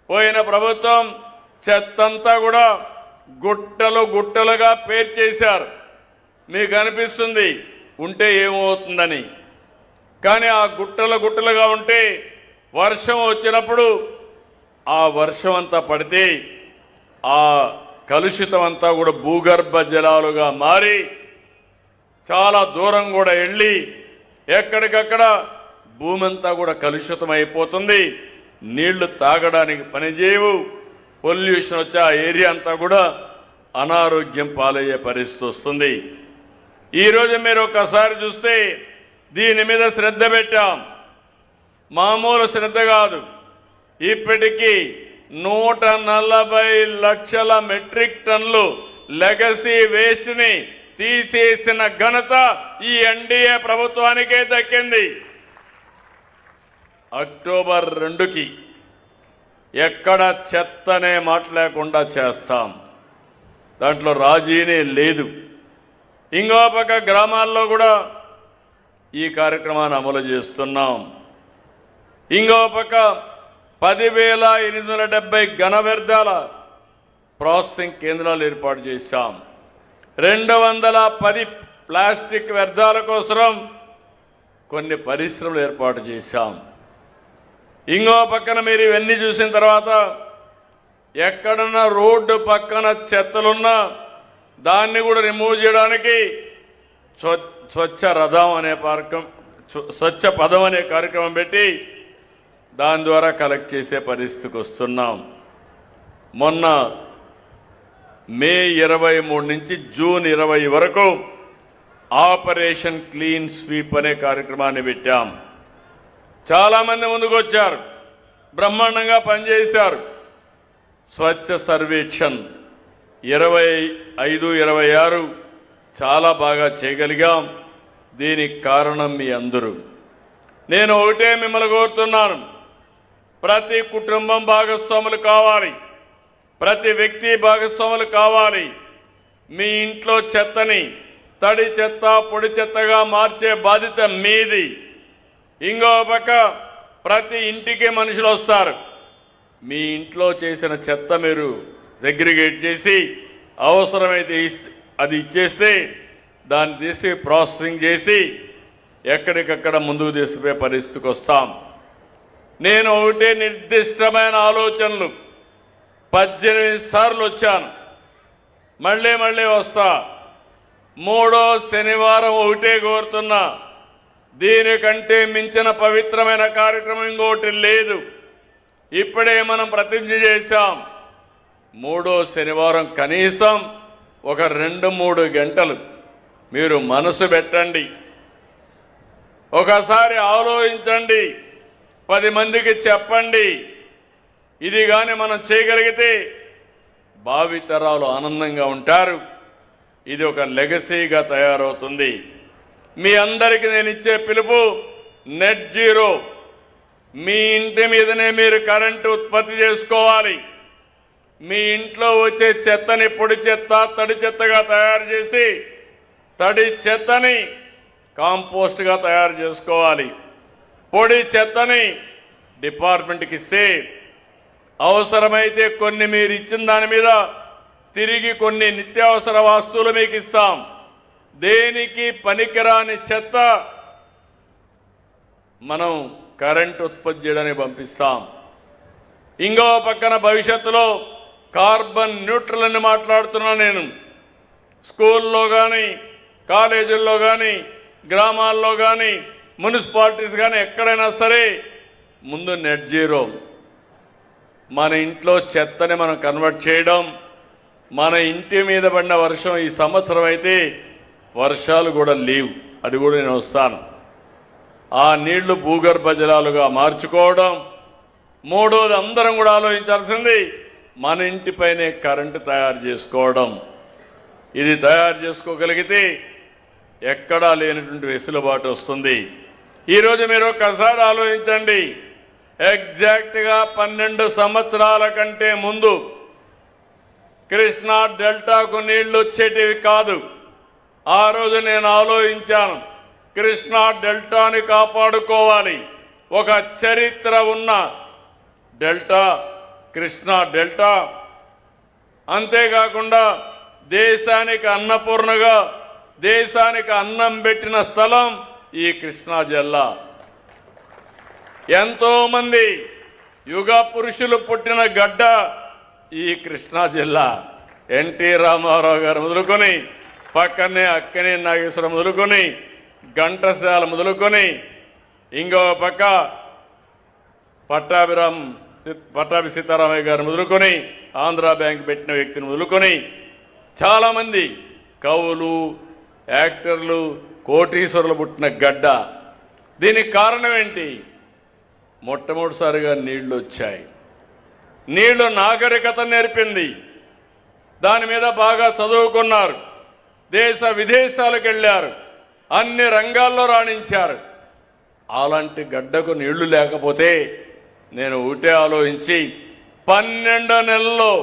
పోయిన ప్రభుత్వం చెత్తంతా కూడా గుట్టలు గుట్టలుగా పేర్చేశారు. మీకు అనిపిస్తుంది ఉంటే ఏమవుతుందని, కానీ ఆ గుట్టలు గుట్టలుగా ఉంటే వర్షం వచ్చినప్పుడు ఆ వర్షం అంతా పడితే ఆ కలుషితం అంతా కూడా భూగర్భ జలాలుగా మారి చాలా దూరం కూడా వెళ్ళి ఎక్కడికక్కడ భూమి అంతా కూడా కలుషితం అయిపోతుంది. నీళ్లు తాగడానికి పనిచేయవు, పొల్యూషన్ వచ్చి ఆ ఏరియా అంతా కూడా అనారోగ్యం పాలయ్యే పరిస్థితి వస్తుంది. ఈరోజు మీరు ఒకసారి చూస్తే దీని మీద శ్రద్ధ పెట్టాం. మామూలు శ్రద్ధ కాదు. ఇప్పటికీ 140 లక్షల మెట్రిక్ టన్నులు లెగసీ వేస్ట్ ని తీసేసిన ఘనత ఈ ఎన్డీఏ ప్రభుత్వానికే దక్కింది. అక్టోబర్ 2కి ఎక్కడ చెత్తనే మాట లేకుండా చేస్తాం. దాంట్లో రాజీనే లేదు. ఇంకో పక్క గ్రామాల్లో కూడా ఈ కార్యక్రమాన్ని అమలు చేస్తున్నాం. ఇంకో పక్క 10,870 ఘన వ్యర్థాల ప్రాసెసింగ్ కేంద్రాలు ఏర్పాటు చేశాం. 210 ప్లాస్టిక్ వ్యర్థాల కోసం కొన్ని పరిశ్రమలు ఏర్పాటు చేశాం. ఇంకో పక్కన మీరు ఇవన్నీ చూసిన తర్వాత ఎక్కడన్నా రోడ్డు పక్కన చెత్తలున్నా దాన్ని కూడా రిమూవ్ చేయడానికి స్వచ్ఛ రథం అనే స్వచ్ఛ పదం అనే కార్యక్రమం పెట్టి దాని ద్వారా కలెక్ట్ చేసే పరిస్థితికి వస్తున్నాం. మొన్న మే 23 నుంచి జూన్ 20 వరకు ఆపరేషన్ క్లీన్ స్వీప్ అనే కార్యక్రమాన్ని పెట్టాం. చాలామంది ముందుకు వచ్చారు, బ్రహ్మాండంగా పనిచేశారు. స్వచ్ఛ సర్వేక్షణ్ 25, 26 చాలా బాగా చేయగలిగాం. దీనికి కారణం మీ అందరూ. నేను ఒకటే మిమ్మల్ని కోరుతున్నాను, ప్రతి కుటుంబం భాగస్వాములు కావాలి, ప్రతి వ్యక్తి భాగస్వాములు కావాలి. మీ ఇంట్లో చెత్తని తడి చెత్త పొడి చెత్తగా మార్చే బాధ్యత మీది. ఇంకో పక్క ప్రతి ఇంటికి మనుషులు వస్తారు. మీ ఇంట్లో చేసిన చెత్త మీరు సెగ్రిగేట్ చేసి అవసరమైతే అది ఇచ్చేస్తే దాన్ని తీసి ప్రాసెసింగ్ చేసి ఎక్కడికక్కడ ముందుకు తీసుకుపోయే పరిస్థితికి వస్తాం. నేను ఒకటే నిర్దిష్టమైన ఆలోచనలు 18 సార్లు వచ్చాను, మళ్ళీ వస్తా. 3వ శనివారం ఒకటే కోరుతున్నా, దీనికంటే మించిన పవిత్రమైన కార్యక్రమం ఇంకోటి లేదు. ఇప్పుడే మనం ప్రతిజ్ఞ చేశాం. 3వ శనివారం కనీసం ఒక 2-3 గంటలు మీరు మనసు పెట్టండి, ఒకసారి ఆలోచించండి, 10 మందికి చెప్పండి. ఇది కానీ మనం చేయగలిగితే భావితరాలు ఆనందంగా ఉంటారు. ఇది ఒక లెగసీగా తయారవుతుంది. మీ అందరికీ నేను ఇచ్చే పిలుపు నెట్ జీరో. మీ ఇంటి మీదనే మీరు కరెంటు ఉత్పత్తి చేసుకోవాలి. మీ ఇంట్లో వచ్చే చెత్తని పొడి చెత్త తడి చెత్తగా తయారు చేసి తడి చెత్తని కాంపోస్ట్గా తయారు చేసుకోవాలి. పొడి చెత్తని డిపార్ట్మెంట్కి ఇస్తే అవసరమైతే కొన్ని మీరు ఇచ్చిన దాని మీద తిరిగి కొన్ని నిత్యావసర వస్తువులు మీకు ఇస్తాం. దేనికి పనికిరాని చెత్త మనం కరెంట్ ఉత్పత్తి చేయడానికి పంపిస్తాం. ఇంకో పక్కన భవిష్యత్తులో కార్బన్ న్యూట్రల్ అని మాట్లాడుతున్నాను నేను. స్కూల్లో కానీ కాలేజీల్లో కానీ గ్రామాల్లో కానీ మున్సిపాలిటీస్ కానీ ఎక్కడైనా సరే ముందు నెట్ జీరో. మన ఇంట్లో చెత్తని మనం కన్వర్ట్ చేయడం. మన ఇంటి మీద పడిన వర్షం ఈ సంవత్సరం అయితే వర్షాలు కూడా లేవు, అది కూడా నేను వస్తాను. ఆ నీళ్లు భూగర్భ జలాలుగా మార్చుకోవడం. 3వది అందరం కూడా ఆలోచించాల్సింది మన ఇంటిపైనే కరెంటు తయారు చేసుకోవడం. ఇది తయారు చేసుకోగలిగితే ఎక్కడా లేనటువంటి వెసులుబాటు వస్తుంది. ఈరోజు మీరు ఒక్కసారి ఆలోచించండి, ఎగ్జాక్ట్గా 12 సంవత్సరాల కంటే ముందు కృష్ణా డెల్టాకు నీళ్లు వచ్చేటివి కాదు. ఆ రోజు నేను ఆలోచించాను, కృష్ణా డెల్టాని కాపాడుకోవాలి. ఒక చరిత్ర ఉన్న డెల్టా కృష్ణా డెల్టా, అంతేకాకుండా దేశానికి అన్నపూర్ణగా దేశానికి అన్నం పెట్టిన స్థలం ఈ కృష్ణా జిల్లా. ఎంతో మంది యుగ పురుషులు పుట్టిన గడ్డ ఈ కృష్ణా జిల్లా. ఎన్టీ రామారావు గారు మొదలుకొని పక్కనే అక్కనే నాగేశ్వరం మొదలుకొని ఘంటసాల మొదలుకొని ఇంకో పక్క పట్టాభి సీతారామయ్య గారు మొదలుకొని ఆంధ్ర బ్యాంక్ పెట్టిన వ్యక్తిని మొదలుకొని చాలామంది కవులు, యాక్టర్లు, కోటీశ్వరులు పుట్టిన గడ్డ. దీనికి కారణం ఏంటి? మొట్టమొదటిసారిగా నీళ్లు వచ్చాయి. నీళ్లు నాగరికత నేర్పింది. దాని మీద బాగా చదువుకున్నారు, దేశ విదేశాలకు వెళ్ళారు, అన్ని రంగాల్లో రాణించారు. అలాంటి గడ్డకు నీళ్లు లేకపోతే నేను ఒకటే ఆలోచించి 12 నెలల్లో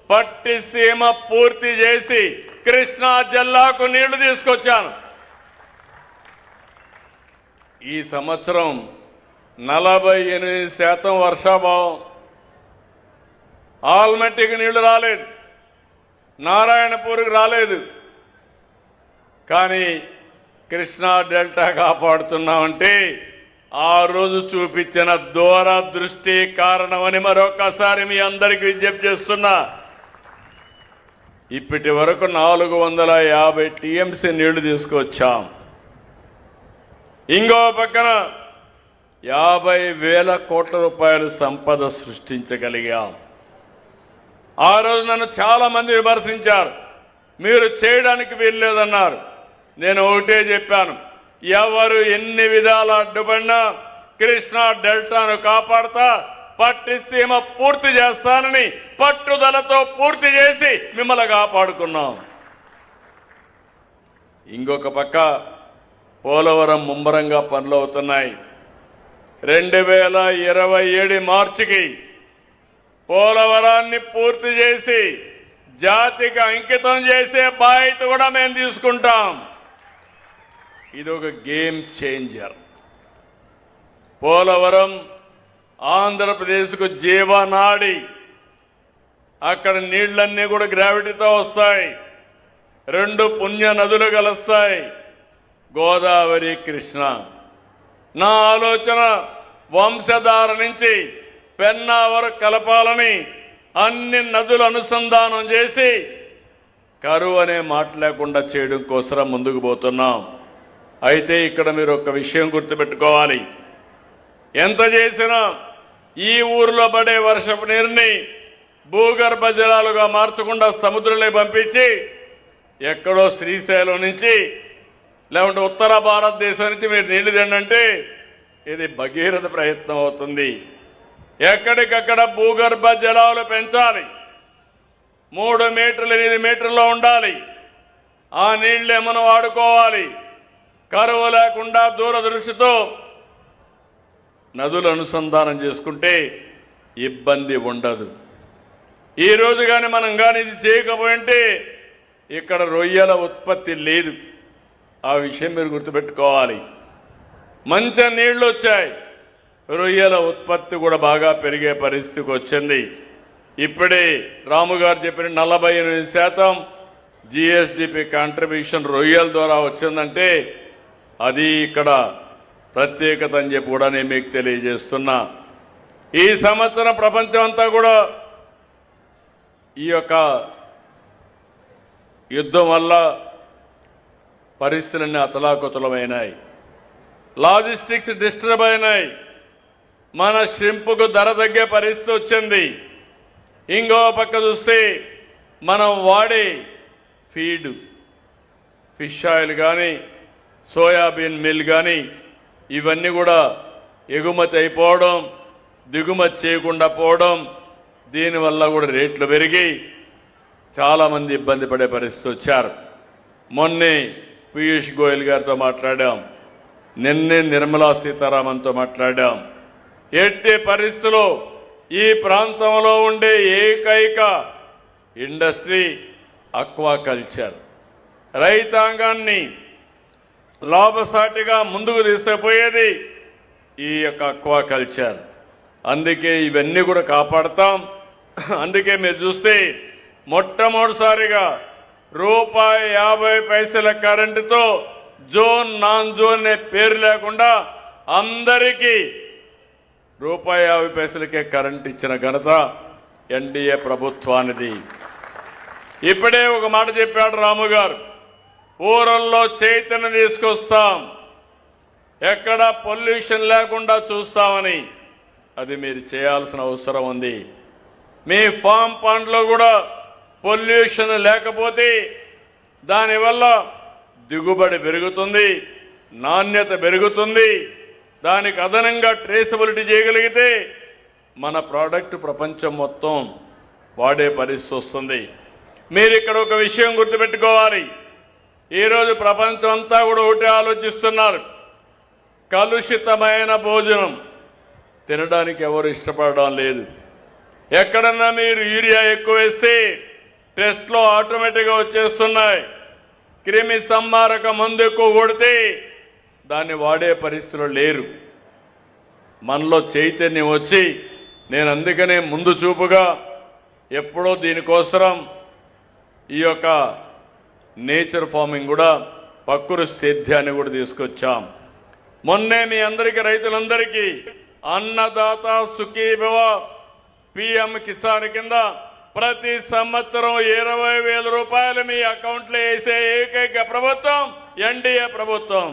పట్టిసీమ పూర్తి చేసి కృష్ణా జిల్లాకు నీళ్లు తీసుకొచ్చాను. ఈ సంవత్సరం 48% వర్షాభావం. ఆల్మట్టికి నీళ్లు రాలేదు, నారాయణపూర్కి రాలేదు. కానీ కృష్ణా డెల్టా కాపాడుతున్నామంటే ఆ రోజు చూపించిన దూరదృష్టి కారణమని మరొకసారి మీ అందరికీ విజ్ఞప్తి చేస్తున్నా. ఇప్పటి వరకు 450 టీఎంసీ నీళ్లు తీసుకొచ్చాం. ఇంకో పక్కన 50,000 కోట్ల రూపాయలు సంపద సృష్టించగలిగాం. ఆ రోజు నన్ను చాలా మంది విమర్శించారు, మీరు చేయడానికి వీల్లేదన్నారు. నేను ఒకటే చెప్పాను, ఎవరు ఎన్ని విధాల అడ్డుపడినా కృష్ణా డెల్టాను కాపాడుతా, పట్టిసీమ పూర్తి చేస్తానని పట్టుదలతో పూర్తి చేసి మిమ్మల్ని కాపాడుకున్నాం. ఇంకొక పక్క పోలవరం ముమ్మరంగా పనులు అవుతున్నాయి. 2027 మార్చికి పోలవరాన్ని పూర్తి చేసి జాతికి అంకితం చేసే బాధ్యత కూడా మేము తీసుకుంటాం. ఇది ఒక గేమ్ చేంజర్. పోలవరం ఆంధ్రప్రదేశ్కు జీవనాడి. అక్కడ నీళ్లన్నీ కూడా గ్రావిటీతో వస్తాయి. 2 పుణ్య నదులు కలుస్తాయి, గోదావరి, కృష్ణ. నా ఆలోచన వంశధార నుంచి పెన్నా వరకు కలపాలని అన్ని నదులు అనుసంధానం చేసి కరువు అనే మాట లేకుండా చేయడం కోసం ముందుకు పోతున్నాం. అయితే ఇక్కడ మీరు ఒక విషయం గుర్తుపెట్టుకోవాలి, ఎంత చేసినా ఈ ఊరిలో పడే వర్షపు నీరుని భూగర్భ జలాలుగా మార్చకుండా సముద్రంలో పంపించి ఎక్కడో శ్రీశైలం నుంచి లేకుంటే ఉత్తర భారతదేశం నుంచి మీరు నీళ్లు తిండంటే ఇది భగీరథ ప్రయత్నం అవుతుంది. ఎక్కడికక్కడ భూగర్భ జలాలు పెంచాలి. 3 మీటర్లు 8 మీటర్లో ఉండాలి. ఆ నీళ్లే మనం వాడుకోవాలి. కరువు లేకుండా దూరదృష్టితో నదులు అనుసంధానం చేసుకుంటే ఇబ్బంది ఉండదు. ఈ రోజు కానీ మనం కానీ ఇది చేయకపోయింటే ఇక్కడ రొయ్యల ఉత్పత్తి లేదు. ఆ విషయం మీరు గుర్తుపెట్టుకోవాలి. మంచి నీళ్లు వచ్చాయి, రొయ్యల ఉత్పత్తి కూడా బాగా పెరిగే పరిస్థితికి వచ్చింది. ఇప్పుడే రాము గారు చెప్పిన 48% జిఎస్డిపి కాంట్రిబ్యూషన్ రొయ్యల ద్వారా వచ్చిందంటే అది ఇక్కడ ప్రత్యేకత అని చెప్పి కూడా నేను మీకు తెలియజేస్తున్నా. ఈ సంవత్సరం ప్రపంచం అంతా కూడా ఈ యొక్క యుద్ధం వల్ల పరిస్థితులన్నీ అతలాకుతలమైనాయి, లాజిస్టిక్స్ డిస్టర్బ్ అయినాయి. మన షింపుకు ధర తగ్గే పరిస్థితి వచ్చింది. ఇంకో పక్క చూస్తే మనం వాడే ఫీడ్, ఫిష్ ఆయిల్ కానీ సోయాబీన్ మిల్ కానీ ఇవన్నీ కూడా ఎగుమతి అయిపోవడం, దిగుమతి చేయకుండా పోవడం, దీనివల్ల కూడా రేట్లు పెరిగి చాలామంది ఇబ్బంది పడే పరిస్థితి వచ్చారు. మొన్నే పీయూష్ గోయల్ గారితో మాట్లాడాం, నిన్నే నిర్మలా సీతారామన్తో మాట్లాడాం. ఎట్టి పరిస్థితుల్లో ఈ ప్రాంతంలో ఉండే ఏకైక ఇండస్ట్రీ అక్వాకల్చర్. రైతాంగాన్ని లాభసాటిగా ముందుకు తీసుకుపోయేది ఈ యొక్క అక్వాకల్చర్. అందుకే ఇవన్నీ కూడా కాపాడతాం. అందుకే మీరు చూస్తే మొట్టమొదటిసారిగా ₹50 కరెంటుతో జోన్ నాన్ జోన్ అనే పేరు లేకుండా అందరికీ ₹50కే కరెంట్ ఇచ్చిన ఘనత ఎన్డీఏ ప్రభుత్వానిది. ఇప్పుడే ఒక మాట చెప్పాడు రాము గారు, ఊరల్లో చైతన్యం తీసుకొస్తాం, ఎక్కడ పొల్యూషన్ లేకుండా చూస్తామని. అది మీరు చేయాల్సిన అవసరం ఉంది. మీ ఫామ్ పండ్లో కూడా పొల్యూషన్ లేకపోతే దానివల్ల దిగుబడి పెరుగుతుంది, నాణ్యత పెరుగుతుంది. దానికి అదనంగా ట్రేసబిలిటీ చేయగలిగితే మన ప్రోడక్ట్ ప్రపంచం మొత్తం వాడే పరిస్థితి వస్తుంది. మీరు ఇక్కడ ఒక విషయం గుర్తుపెట్టుకోవాలి. ఈరోజు ప్రపంచం అంతా కూడా ఒకటి ఆలోచిస్తున్నారు, కలుషితమైన భోజనం తినడానికి ఎవరు ఇష్టపడడం లేదు. ఎక్కడన్నా మీరు యూరియా ఎక్కువ వేస్తే టెస్ట్లో ఆటోమేటిక్గా వచ్చేస్తున్నాయి. క్రిమి సంహారక మందు ఎక్కువ కొడితే దాన్ని వాడే పరిస్థితులు లేరు. మనలో చైతన్యం వచ్చి నేను అందుకనే ముందు చూపుగా ఎప్పుడో దీనికోసం ఈ యొక్క నేచర్ ఫార్మింగ్ కూడా ప్రకృతి సేద్యాన్ని కూడా తీసుకొచ్చాం. మొన్నే మీ అందరికీ రైతులందరికీ అన్నదాత సుఖీభవ పిఎం కిసాన్ కింద ప్రతి సంవత్సరం ₹20,000 మీ అకౌంట్లో వేసే ఏకైక ప్రభుత్వం ఎన్డీఏ ప్రభుత్వం.